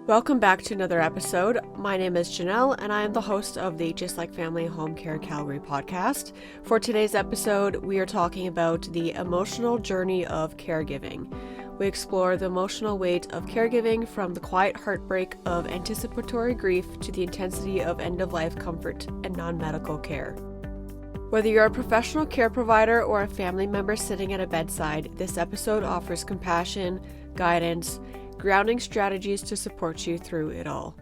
Welcome back to another episode. My name is Janelle, and I am the host of the Just Like Family Home Care Calgary podcast. For today's episode, we are talking about the emotional journey of caregiving. We explore the emotional weight of caregiving, from the quiet heartbreak of anticipatory grief to the intensity of end-of-life comfort and non-medical care. Whether you're a professional care provider or a family member sitting at a bedside, this episode offers compassion, guidance, grounding strategies to support you through it all.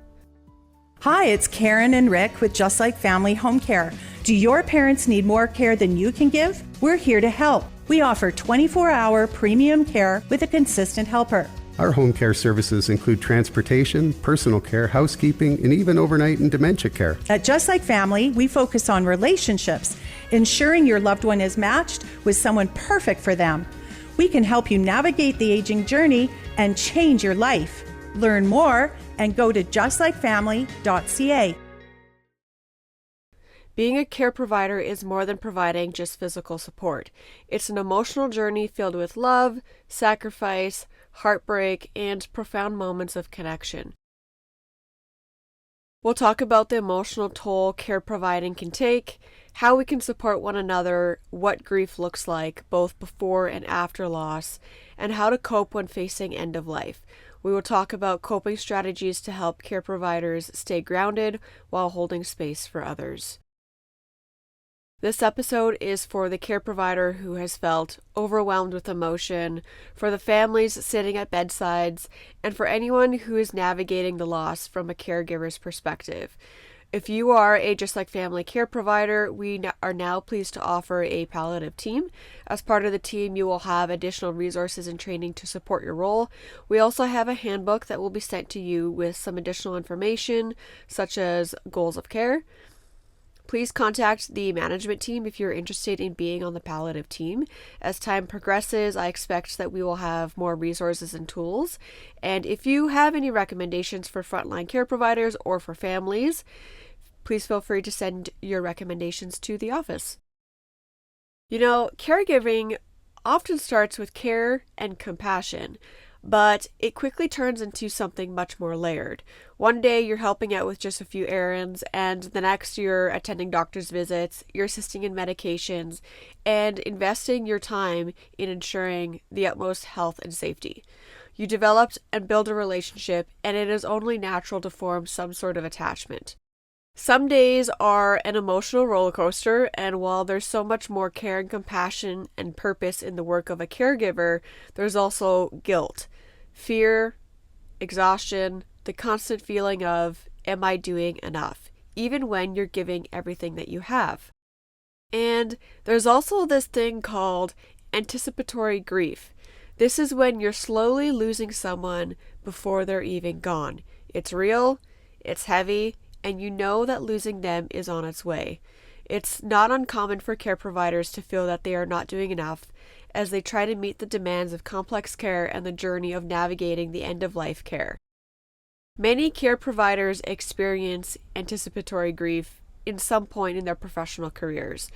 Hi, it's Karen and Rick with Just Like Family Home Care. Do your parents need more care than you can give? We're here to help. We offer 24-hour premium care with a consistent helper. Our home care services include transportation, personal care, housekeeping, and even overnight and dementia care. At Just Like Family, we focus on relationships, ensuring your loved one is matched with someone perfect for them. We can help you navigate the aging journey and change your life. Learn more and go to justlikeFamily.ca. Being a care provider is more than providing just physical support. It's an emotional journey filled with love, sacrifice, heartbreak, and profound moments of connection. We'll talk about the emotional toll care providing can take, how we can support one another, what grief looks like, both before and after loss, and how to cope when facing end of life. We will talk about coping strategies to help care providers stay grounded while holding space for others. This episode is for the care provider who has felt overwhelmed with emotion, for the families sitting at bedsides, and for anyone who is navigating the loss from a caregiver's perspective. If you are a Just Like Family care provider, we are now pleased to offer a Palliative team. As part of the team, you will have additional resources and training to support your role. We also have a handbook that will be sent to you with some additional information, such as goals of care. Please contact the management team if you're interested in being on the Palliative team. As time progresses, I expect that we will have more resources and tools. And if you have any recommendations for frontline care providers or for families, please feel free to send your recommendations to the office. You know, caregiving often starts with care and compassion, but it quickly turns into something much more layered. One day you're helping out with just a few errands, and the next you're attending doctor's visits, you're assisting in medications, and investing your time in ensuring the utmost health and safety. You develop and build a relationship, and it is only natural to form some sort of attachment. Some days are an emotional roller coaster, and while there's so much more care and compassion and purpose in the work of a caregiver, there's also guilt, fear, exhaustion, the constant feeling of, am I doing enough, even when you're giving everything that you have. And there's also this thing called anticipatory grief. This is when you're slowly losing someone before they're even gone. It's real, it's heavy, and you know that losing them is on its way. It's not uncommon for care providers to feel that they are not doing enough as they try to meet the demands of complex care and the journey of navigating the end-of-life care. Many care providers experience anticipatory grief in some point in their professional careers.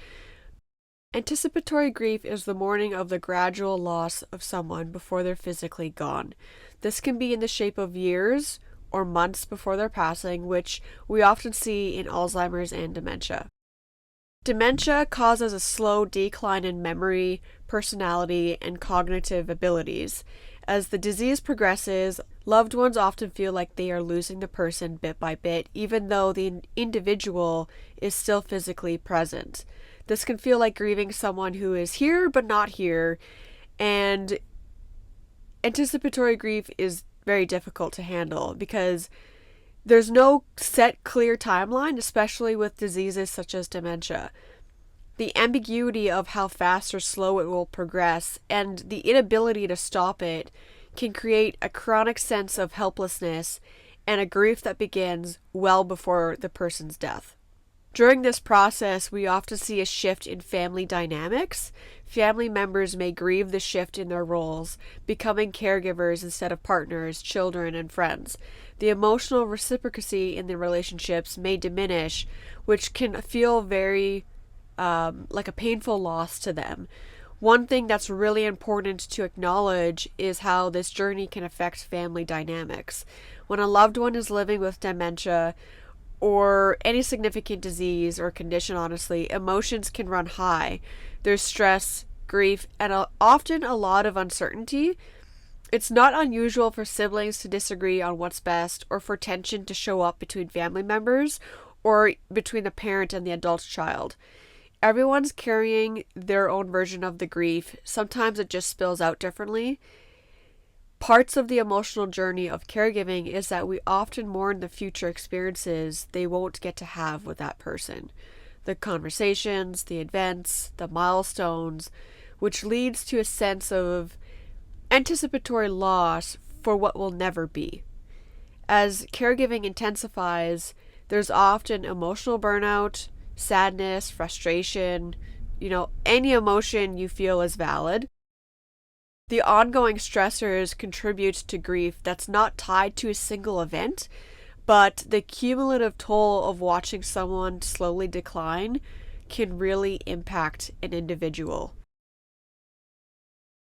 Anticipatory grief is the mourning of the gradual loss of someone before they're physically gone. This can be in the shape of years or months before their passing, which we often see in Alzheimer's and dementia. Dementia causes a slow decline in memory, personality, and cognitive abilities. As the disease progresses, loved ones often feel like they are losing the person bit by bit, even though the individual is still physically present. This can feel like grieving someone who is here but not here, and anticipatory grief is very difficult to handle because there's no set clear timeline, especially with diseases such as dementia. The ambiguity of how fast or slow it will progress and the inability to stop it can create a chronic sense of helplessness and a grief that begins well before the person's death. During this process, we often see a shift in family dynamics. Family members may grieve the shift in their roles, becoming caregivers instead of partners, children, and friends. The emotional reciprocity in the relationships may diminish, which can feel very like a painful loss to them. One thing that's really important to acknowledge is how this journey can affect family dynamics. When a loved one is living with dementia or any significant disease or condition, honestly, emotions can run high. There's stress, grief, and often a lot of uncertainty. It's not unusual for siblings to disagree on what's best or for tension to show up between family members or between the parent and the adult child. Everyone's carrying their own version of the grief. Sometimes it just spills out differently. Parts of the emotional journey of caregiving is that we often mourn the future experiences they won't get to have with that person. The conversations, the events, the milestones, which leads to a sense of anticipatory loss for what will never be. As caregiving intensifies, there's often emotional burnout, sadness, frustration, any emotion you feel is valid. The ongoing stressors contribute to grief that's not tied to a single event, but the cumulative toll of watching someone slowly decline can really impact an individual.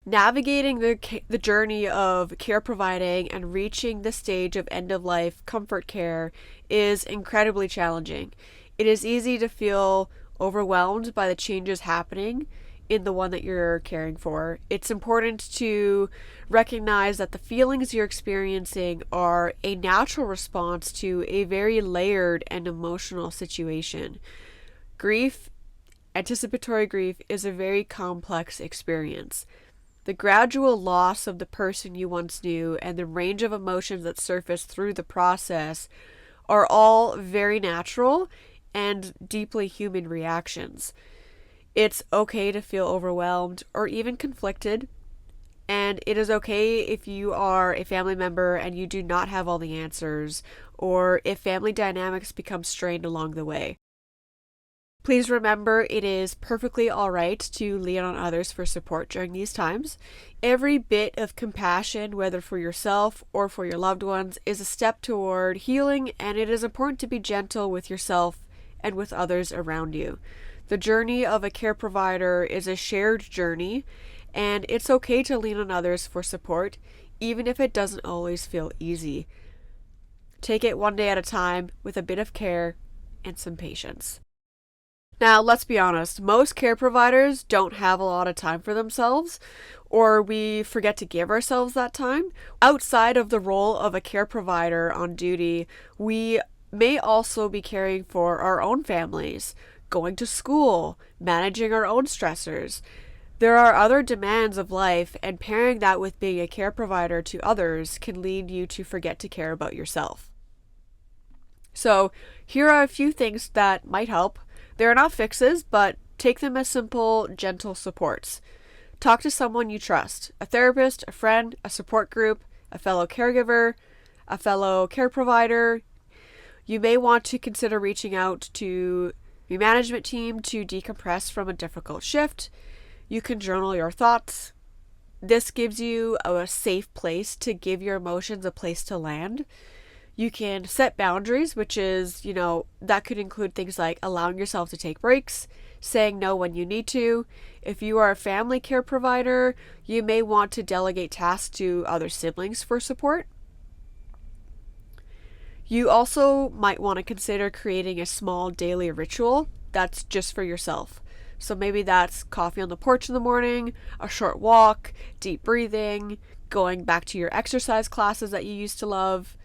Navigating the journey of care providing and reaching the stage of end-of-life comfort care is incredibly challenging. It is easy to feel overwhelmed by the changes happening in the one that you're caring for. It's important to recognize that the feelings you're experiencing are a natural response to a very layered and emotional situation. Grief, anticipatory grief, is a very complex experience. The gradual loss of the person you once knew and the range of emotions that surface through the process are all very natural and deeply human reactions. It's okay to feel overwhelmed or even conflicted, and it is okay if you are a family member and you do not have all the answers, or if family dynamics become strained along the way. Please remember, it is perfectly alright to lean on others for support during these times. Every bit of compassion, whether for yourself or for your loved ones, is a step toward healing, and it is important to be gentle with yourself and with others around you. The journey of a care provider is a shared journey, and it's okay to lean on others for support, even if it doesn't always feel easy. Take it one day at a time with a bit of care and some patience. Now, let's be honest, most care providers don't have a lot of time for themselves, or we forget to give ourselves that time. Outside of the role of a care provider on duty, we may also be caring for our own families, going to school, managing our own stressors. There are other demands of life, and pairing that with being a care provider to others can lead you to forget to care about yourself. So, here are a few things that might help. They are not fixes, but take them as simple, gentle supports. Talk to someone you trust, a therapist, a friend, a support group, a fellow caregiver, a fellow care provider. You may want to consider reaching out to your management team to decompress from a difficult shift. You can journal your thoughts. This gives you a safe place to give your emotions a place to land. You can set boundaries, which is, that could include things like allowing yourself to take breaks, saying no when you need to. If you are a family care provider, you may want to delegate tasks to other siblings for support. You also might want to consider creating a small daily ritual that's just for yourself. So maybe that's coffee on the porch in the morning, a short walk, deep breathing, going back to your exercise classes that you used to love.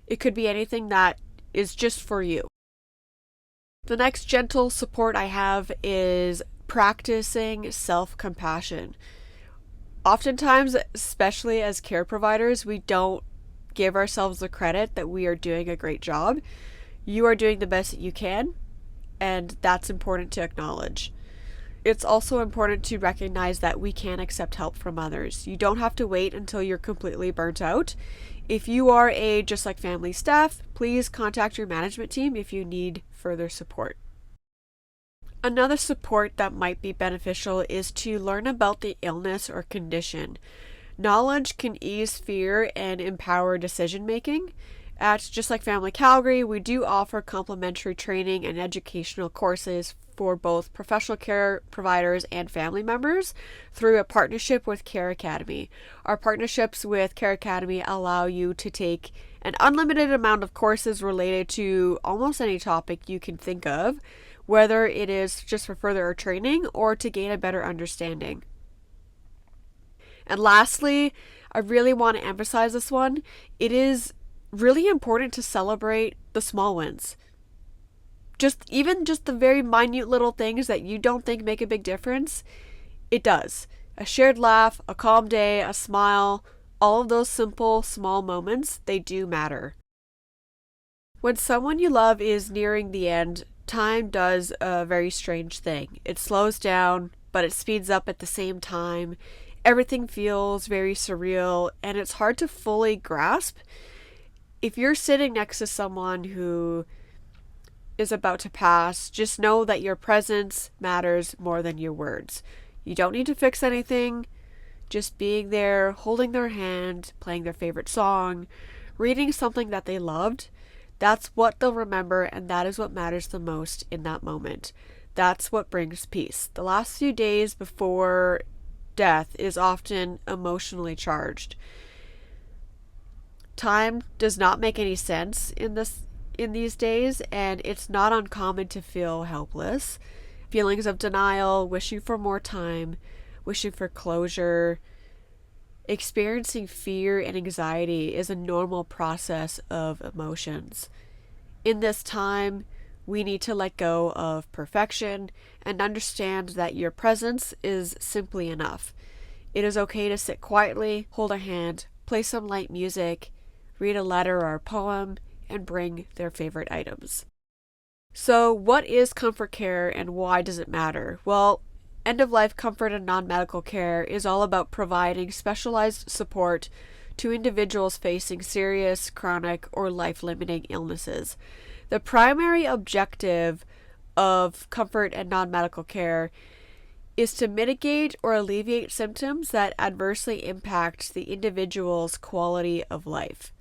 It could be anything that is just for you. The next gentle support I have is practicing self-compassion. Oftentimes, especially as care providers, we don't give ourselves the credit that we are doing a great job. You are doing the best that you can, and that's important to acknowledge. It's also important to recognize that we can accept help from others. You don't have to wait until you're completely burnt out. If you are a Just Like Family staff, please contact your management team if you need further support. Another support that might be beneficial is to learn about the illness or condition. Knowledge can ease fear and empower decision making. At Just Like Family Calgary, we do offer complimentary training and educational courses for both professional care providers and family members through a partnership with Care Academy. Our partnerships with Care Academy allow you to take an unlimited amount of courses related to almost any topic you can think of, whether it is just for further training or to gain a better understanding. And lastly, I really want to emphasize this one. It is really important to celebrate the small wins. Just the very minute little things that you don't think make a big difference, it does. A shared laugh, a calm day, a smile, all of those simple, small moments, they do matter. When someone you love is nearing the end, time does a very strange thing. It slows down, but it speeds up at the same time. Everything feels very surreal, and it's hard to fully grasp. If you're sitting next to someone who is about to pass, just know that your presence matters more than your words. You don't need to fix anything. Just being there, holding their hand, playing their favorite song, reading something that they loved, that's what they'll remember, and that is what matters the most in that moment. That's what brings peace. The last few days before death is often emotionally charged. Time does not make any sense in these days, and it's not uncommon to feel helpless. Feelings of denial, wishing for more time, wishing for closure. Experiencing fear and anxiety is a normal process of emotions. In this time, we need to let go of perfection and understand that your presence is simply enough. It is okay to sit quietly, hold a hand, play some light music, read a letter or a poem, and bring their favorite items. So, what is comfort care and why does it matter? Well, end-of-life comfort and non-medical care is all about providing specialized support to individuals facing serious, chronic, or life-limiting illnesses. The primary objective of comfort and non-medical care is to mitigate or alleviate symptoms that adversely impact the individual's quality of life.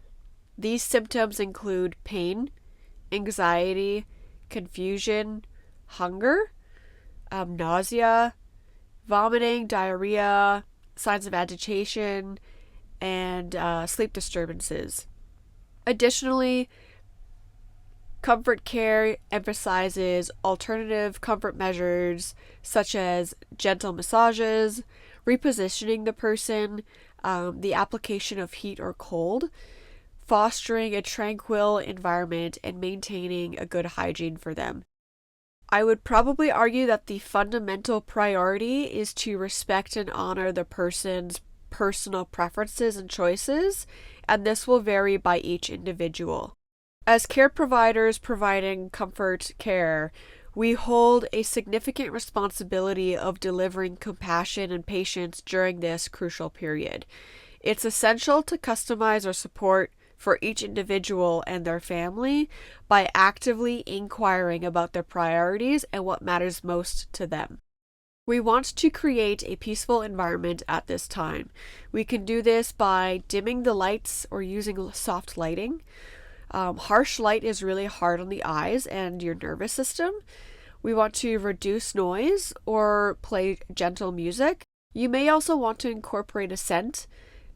These symptoms include pain, anxiety, confusion, hunger, nausea, vomiting, diarrhea, signs of agitation, and sleep disturbances. Additionally, comfort care emphasizes alternative comfort measures such as gentle massages, repositioning the person, the application of heat or cold, fostering a tranquil environment, and maintaining a good hygiene for them. I would probably argue that the fundamental priority is to respect and honor the person's personal preferences and choices, and this will vary by each individual. As care providers providing comfort care, we hold a significant responsibility of delivering compassion and patience during this crucial period. It's essential to customize our support for each individual and their family by actively inquiring about their priorities and what matters most to them. We want to create a peaceful environment at this time. We can do this by dimming the lights or using soft lighting. Harsh light is really hard on the eyes and your nervous system. We want to reduce noise or play gentle music. You may also want to incorporate a scent,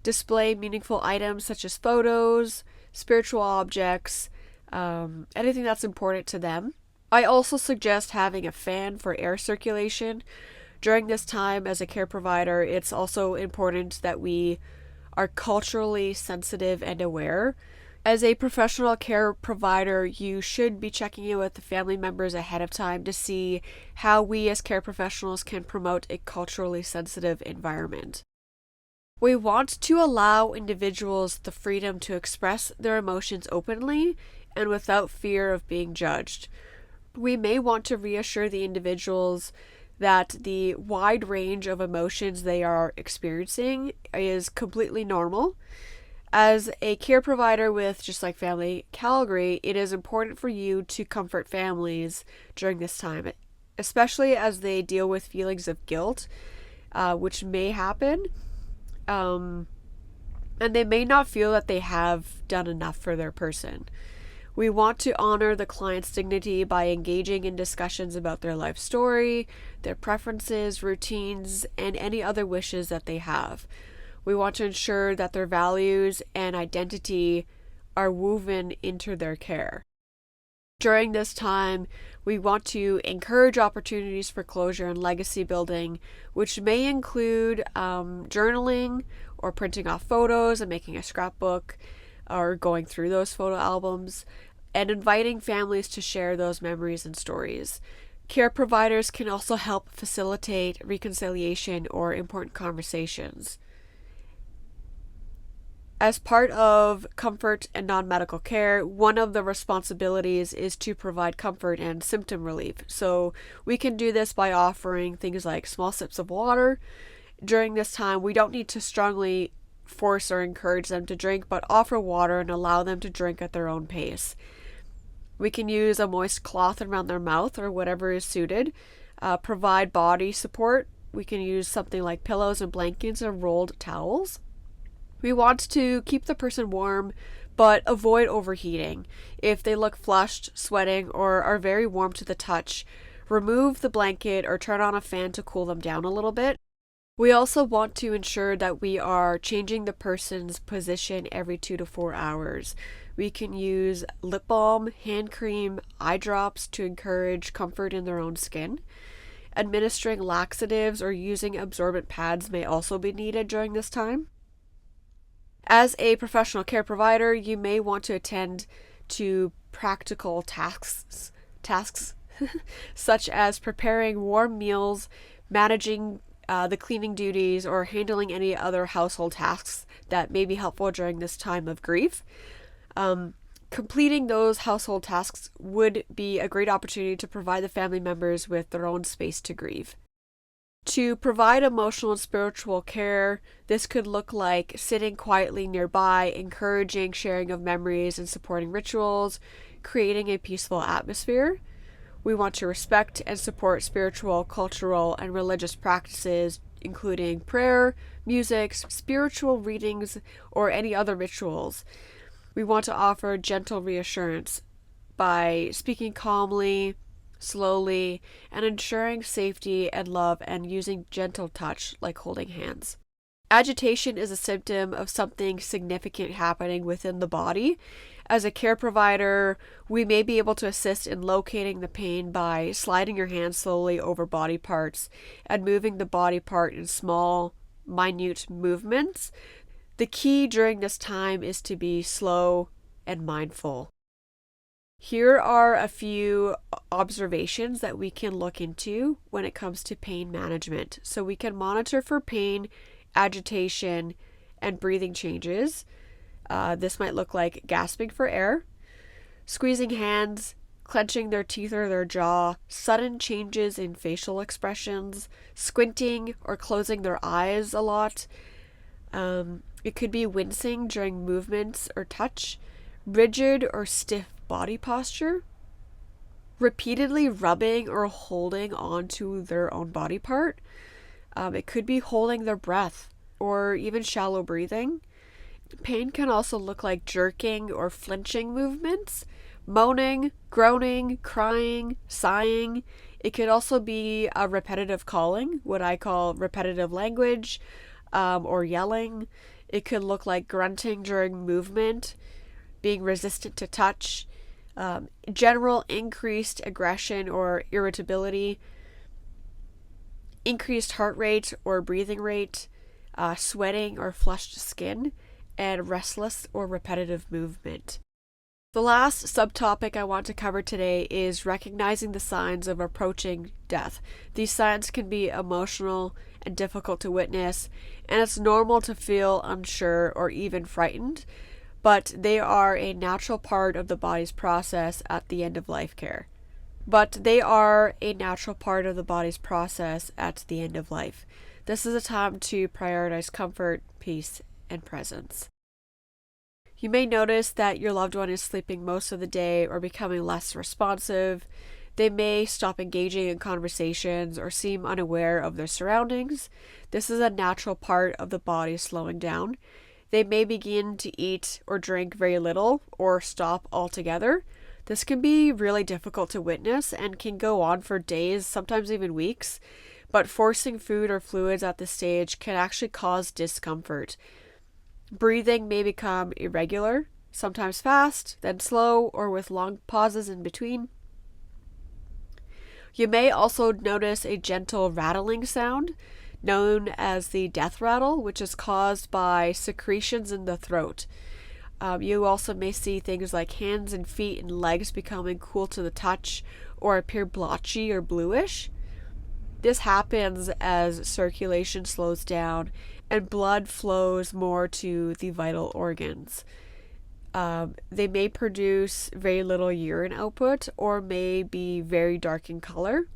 display meaningful items such as photos, spiritual objects, anything that's important to them. I also suggest having a fan for air circulation. During this time as a care provider, it's also important that we are culturally sensitive and aware. As a professional care provider, you should be checking in with the family members ahead of time to see how we as care professionals can promote a culturally sensitive environment. We want to allow individuals the freedom to express their emotions openly and without fear of being judged. We may want to reassure the individuals that the wide range of emotions they are experiencing is completely normal. As a care provider with Just Like Family Calgary, it is important for you to comfort families during this time, especially as they deal with feelings of guilt, which may happen. And they may not feel that they have done enough for their person. We want to honor the client's dignity by engaging in discussions about their life story, their preferences, routines, and any other wishes that they have. We want to ensure that their values and identity are woven into their care. During this time, we want to encourage opportunities for closure and legacy building, which may include journaling or printing off photos and making a scrapbook or going through those photo albums, and inviting families to share those memories and stories. Care providers can also help facilitate reconciliation or important conversations. As part of comfort and non-medical care, one of the responsibilities is to provide comfort and symptom relief. So we can do this by offering things like small sips of water. During this time, we don't need to strongly force or encourage them to drink, but offer water and allow them to drink at their own pace. We can use a moist cloth around their mouth or whatever is suited. Provide body support. We can use something like pillows and blankets and rolled towels. We want to keep the person warm, but avoid overheating. If they look flushed, sweating, or are very warm to the touch, remove the blanket or turn on a fan to cool them down a little bit. We also want to ensure that we are changing the person's position every 2 to 4 hours. We can use lip balm, hand cream, eye drops to encourage comfort in their own skin. Administering laxatives or using absorbent pads may also be needed during this time. As a professional care provider, you may want to attend to practical tasks such as preparing warm meals, managing the cleaning duties, or handling any other household tasks that may be helpful during this time of grief. Completing those household tasks would be a great opportunity to provide the family members with their own space to grieve. To provide emotional and spiritual care, this could look like sitting quietly nearby, encouraging sharing of memories and supporting rituals, creating a peaceful atmosphere. We want to respect and support spiritual, cultural, and religious practices, including prayer, music, spiritual readings, or any other rituals. We want to offer gentle reassurance by speaking calmly, slowly, and ensuring safety and love, and using gentle touch like holding hands. Agitation is a symptom of something significant happening within the body. As a care provider, we may be able to assist in locating the pain by sliding your hand slowly over body parts and moving the body part in small, minute movements. The key during this time is to be slow and mindful. Here are a few observations that we can look into when it comes to pain management. So we can monitor for pain, agitation, and breathing changes. This might look like gasping for air, squeezing hands, clenching their teeth or their jaw, sudden changes in facial expressions, squinting or closing their eyes a lot. It could be wincing during movements or touch, rigid or stiff body posture, repeatedly rubbing or holding onto their own body part. It could be holding their breath or even shallow breathing. Pain can also look like jerking or flinching movements, moaning, groaning, crying, sighing. It could also be a repetitive calling, what I call repetitive language, or yelling. It could look like grunting during movement, being resistant to touch, general increased aggression or irritability, increased heart rate or breathing rate, sweating or flushed skin, and restless or repetitive movement. The last subtopic I want to cover today is recognizing the signs of approaching death. These signs can be emotional and difficult to witness, and it's normal to feel unsure or even frightened, but they are a natural part of the body's process at the end of life. This is a time to prioritize comfort, peace, and presence. You may notice that your loved one is sleeping most of the day or becoming less responsive. They may stop engaging in conversations or seem unaware of their surroundings. This is a natural part of the body slowing down. They may begin to eat or drink very little or stop altogether. This can be really difficult to witness and can go on for days, sometimes even weeks, but forcing food or fluids at this stage can actually cause discomfort. Breathing may become irregular, sometimes fast, then slow, or with long pauses in between. You may also notice a gentle rattling sound, known as the death rattle, which is caused by secretions in the throat. You also may see things like hands and feet and legs becoming cool to the touch or appear blotchy or bluish. This happens as circulation slows down and blood flows more to the vital organs. They may produce very little urine output or may be very dark in color.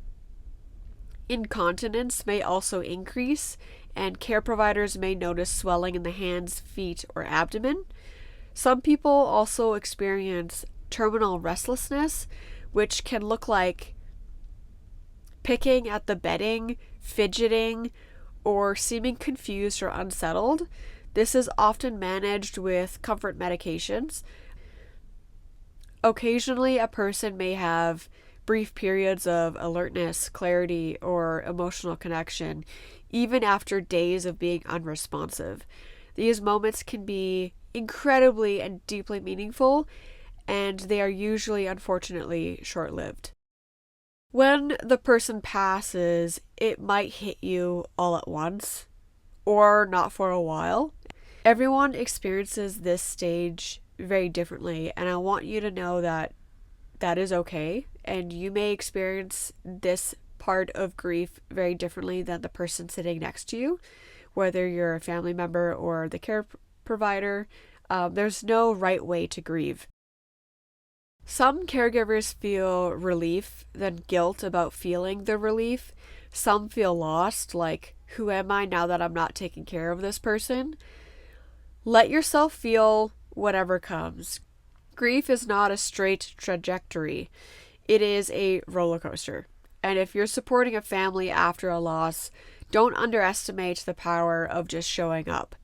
Incontinence may also increase, and care providers may notice swelling in the hands, feet, or abdomen. Some people also experience terminal restlessness, which can look like picking at the bedding, fidgeting, or seeming confused or unsettled. This is often managed with comfort medications. Occasionally, a person may have brief periods of alertness, clarity, or emotional connection, even after days of being unresponsive. These moments can be incredibly and deeply meaningful, and they are usually, unfortunately, short-lived. When the person passes, it might hit you all at once, or not for a while. Everyone experiences this stage very differently, and I want you to know that that is okay, and you may experience this part of grief very differently than the person sitting next to you, whether you're a family member or the care provider. There's no right way to grieve. Some caregivers feel relief, then guilt about feeling the relief. Some feel lost, like, who am I now that I'm not taking care of this person? Let yourself feel whatever comes. Grief is not a straight trajectory. It is a roller coaster. And if you're supporting a family after a loss, don't underestimate the power of just showing up.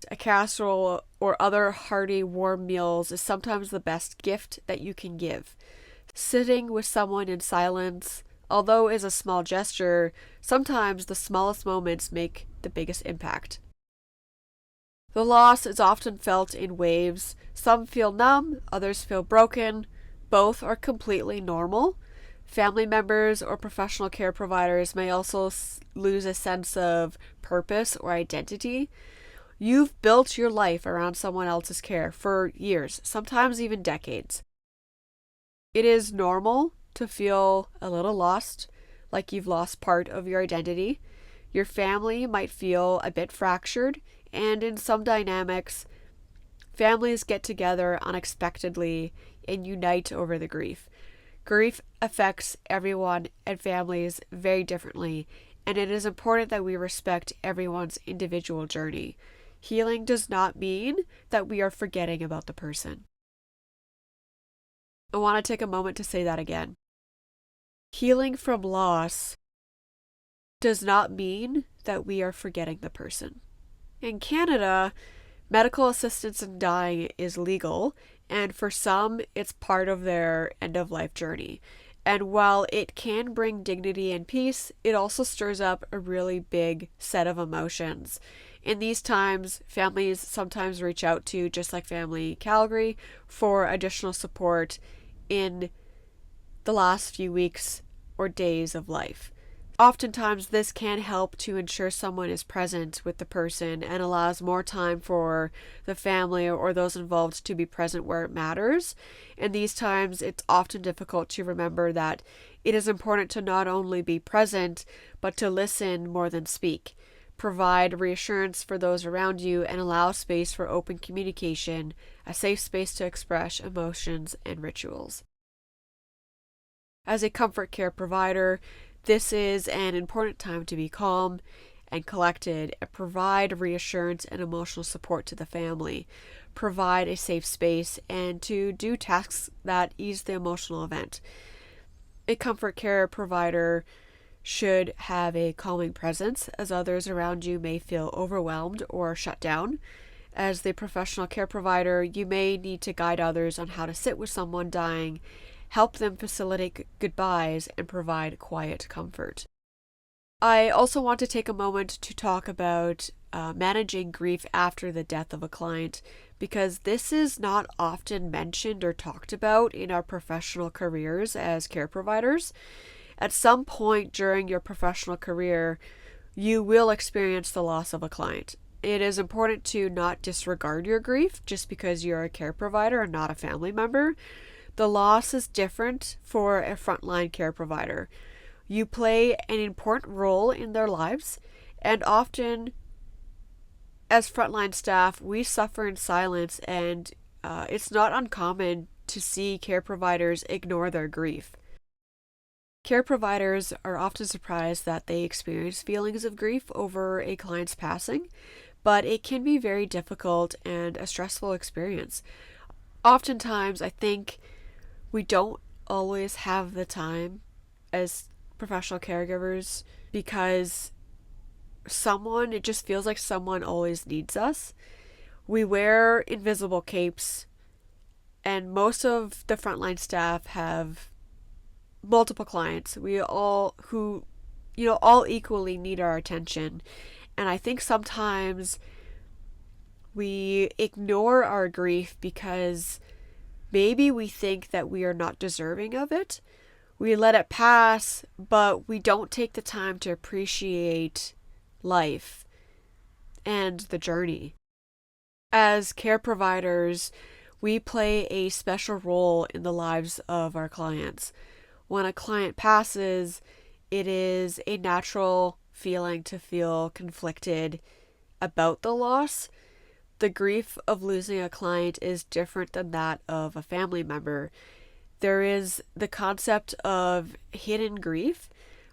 A casserole or other hearty, warm meals is sometimes the best gift that you can give. Sitting with someone in silence, although is a small gesture, sometimes the smallest moments make the biggest impact. The loss is often felt in waves. Some feel numb, others feel broken. Both are completely normal. Family members or professional care providers may also lose a sense of purpose or identity. You've built your life around someone else's care for years, sometimes even decades. It is normal to feel a little lost, like you've lost part of your identity. Your family might feel a bit fractured, and in some dynamics, families get together unexpectedly and unite over the grief. Grief affects everyone and families very differently, and it is important that we respect everyone's individual journey. Healing does not mean that we are forgetting about the person. I want to take a moment to say that again. Healing from loss does not mean that we are forgetting the person. In Canada, medical assistance in dying is legal, and for some, it's part of their end-of-life journey. And while it can bring dignity and peace, it also stirs up a really big set of emotions. In these times, families sometimes reach out to, just like Family Calgary, for additional support in the last few weeks or days of life. Oftentimes, this can help to ensure someone is present with the person and allows more time for the family or those involved to be present where it matters. In these times, it's often difficult to remember that it is important to not only be present, but to listen more than speak. Provide reassurance for those around you and allow space for open communication, a safe space to express emotions and rituals. As a comfort care provider, this is an important time to be calm and collected and provide reassurance and emotional support to the family. Provide a safe space and to do tasks that ease the emotional event. A comfort care provider should have a calming presence, as others around you may feel overwhelmed or shut down. As the professional care provider, you may need to guide others on how to sit with someone dying, help them facilitate goodbyes, and provide quiet comfort. I also want to take a moment to talk about managing grief after the death of a client, because this is not often mentioned or talked about in our professional careers as care providers. At some point during your professional career, you will experience the loss of a client. It is important to not disregard your grief just because you're a care provider and not a family member. The loss is different for a frontline care provider. You play an important role in their lives, and often as frontline staff, we suffer in silence, and it's not uncommon to see care providers ignore their grief. Care providers are often surprised that they experience feelings of grief over a client's passing, but it can be very difficult and a stressful experience. Oftentimes, I think we don't always have the time as professional caregivers because it just feels like someone always needs us. We wear invisible capes, and most of the frontline staff have multiple clients. We all equally need our attention. And I think sometimes we ignore our grief because maybe we think that we are not deserving of it. We let it pass, but we don't take the time to appreciate life and the journey. As care providers, we play a special role in the lives of our clients. When a client passes, it is a natural feeling to feel conflicted about the loss. The grief of losing a client is different than that of a family member. There is the concept of hidden grief,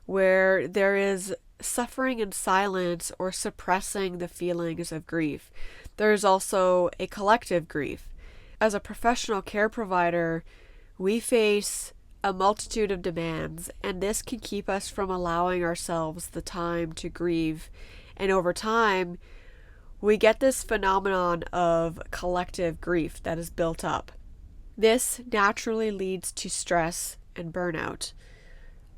where there is suffering in silence or suppressing the feelings of grief. There is also a collective grief. As a professional care provider, we face a multitude of demands, and this can keep us from allowing ourselves the time to grieve. And over time, we get this phenomenon of collective grief that is built up. This naturally leads to stress and burnout.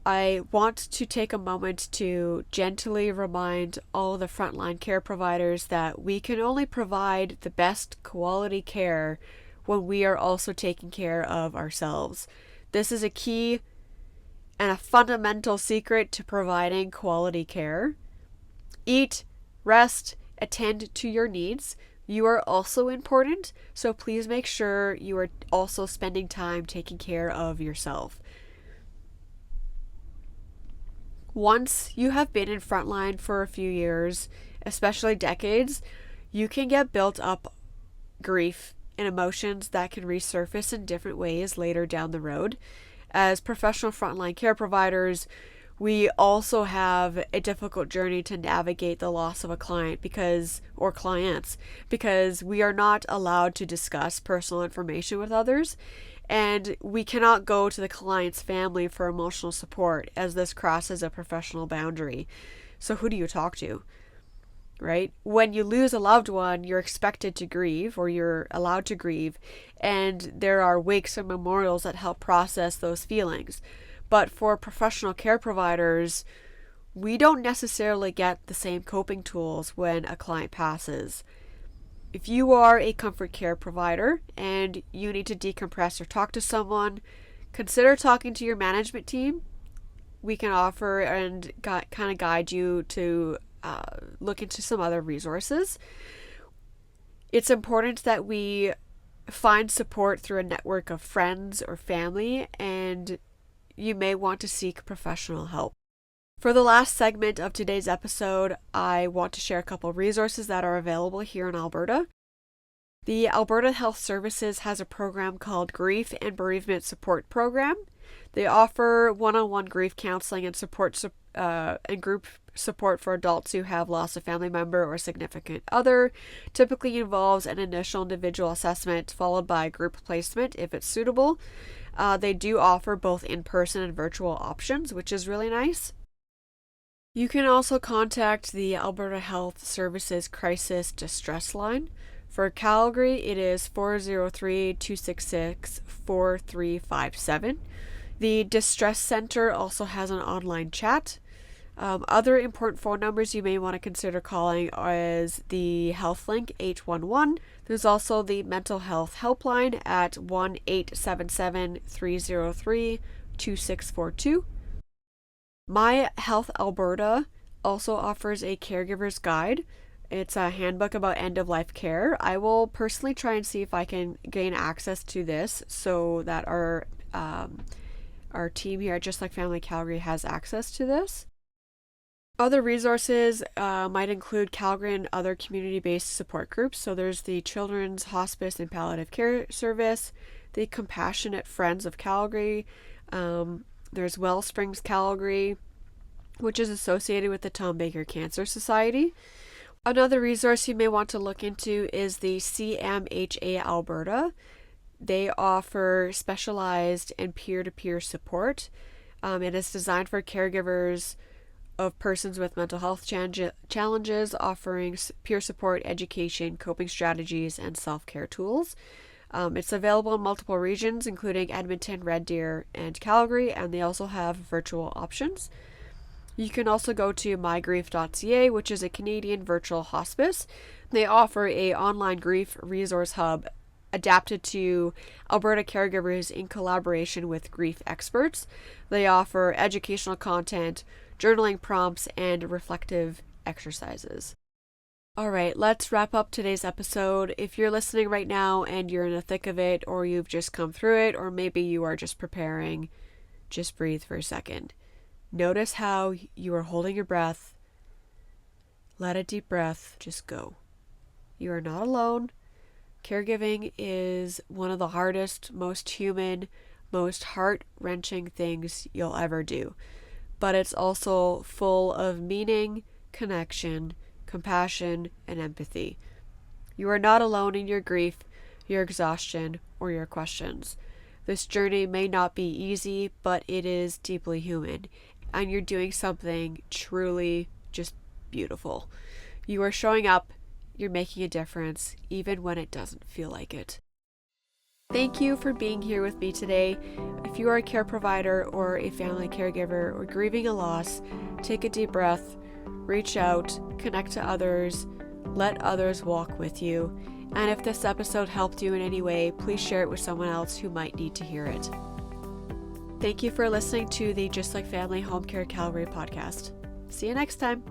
I want to take a moment to gently remind all the frontline care providers that we can only provide the best quality care when we are also taking care of ourselves. This is a key and a fundamental secret to providing quality care. Eat, rest, attend to your needs. You are also important, so please make sure you are also spending time taking care of yourself. Once you have been in frontline for a few years, especially decades, you can get built up grief and emotions that can resurface in different ways later down the road. As professional frontline care providers, we also have a difficult journey to navigate the loss of a client or clients because we are not allowed to discuss personal information with others, and we cannot go to the client's family for emotional support as this crosses a professional boundary. So who do you talk to? Right? When you lose a loved one, you're expected to grieve, or you're allowed to grieve, and there are wakes and memorials that help process those feelings. But for professional care providers, we don't necessarily get the same coping tools when a client passes. If you are a comfort care provider and you need to decompress or talk to someone, consider talking to your management team. We can offer and kind of guide you to look into some other resources. It's important that we find support through a network of friends or family, and you may want to seek professional help. For the last segment of today's episode, I want to share a couple of resources that are available here in Alberta. The Alberta Health Services has a program called Grief and Bereavement Support Program. They offer one-on-one grief counseling and support and group support for adults who have lost a family member or significant other. Typically involves an initial individual assessment followed by group placement if it's suitable. They do offer both in-person and virtual options, which is really nice. You can also contact the Alberta Health Services Crisis Distress Line For Calgary, it is 403-266-4357. The Distress Center also has an online chat. Other important phone numbers you may want to consider calling is the HealthLink 811. There's also the Mental Health Helpline at 1-877-303-2642. MyHealth Alberta also offers a caregiver's guide. It's a handbook about end-of-life care. I will personally try and see if I can gain access to this so that our team here at Just Like Family Calgary has access to this. Other resources might include Calgary and other community-based support groups. So there's the Children's Hospice and Palliative Care Service, the Compassionate Friends of Calgary. There's Wellspring Calgary, which is associated with the Tom Baker Cancer Society. Another resource you may want to look into is the CMHA Alberta. They offer specialized and peer-to-peer support. It is designed for caregivers of persons with mental health challenges, offering peer support, education, coping strategies, and self-care tools. It's available in multiple regions, including Edmonton, Red Deer, and Calgary, and they also have virtual options. You can also go to MyGrief.ca, which is a Canadian virtual hospice. They offer an online grief resource hub adapted to Alberta caregivers in collaboration with grief experts. They offer educational content, journaling prompts, and reflective exercises. All right, let's wrap up today's episode. If you're listening right now and you're in the thick of it, or you've just come through it, or maybe you are just preparing, just breathe for a second. Notice how you are holding your breath. Let a deep breath just go. You are not alone. Caregiving is one of the hardest, most human, most heart-wrenching things you'll ever do. But it's also full of meaning, connection, compassion, and empathy. You are not alone in your grief, your exhaustion, or your questions. This journey may not be easy, but it is deeply human, and you're doing something truly just beautiful. You are showing up, you're making a difference, even when it doesn't feel like it. Thank you for being here with me today. If you are a care provider or a family caregiver or grieving a loss, take a deep breath, reach out, connect to others, let others walk with you. And if this episode helped you in any way, please share it with someone else who might need to hear it. Thank you for listening to the Just Like Family Home Care Calgary podcast. See you next time.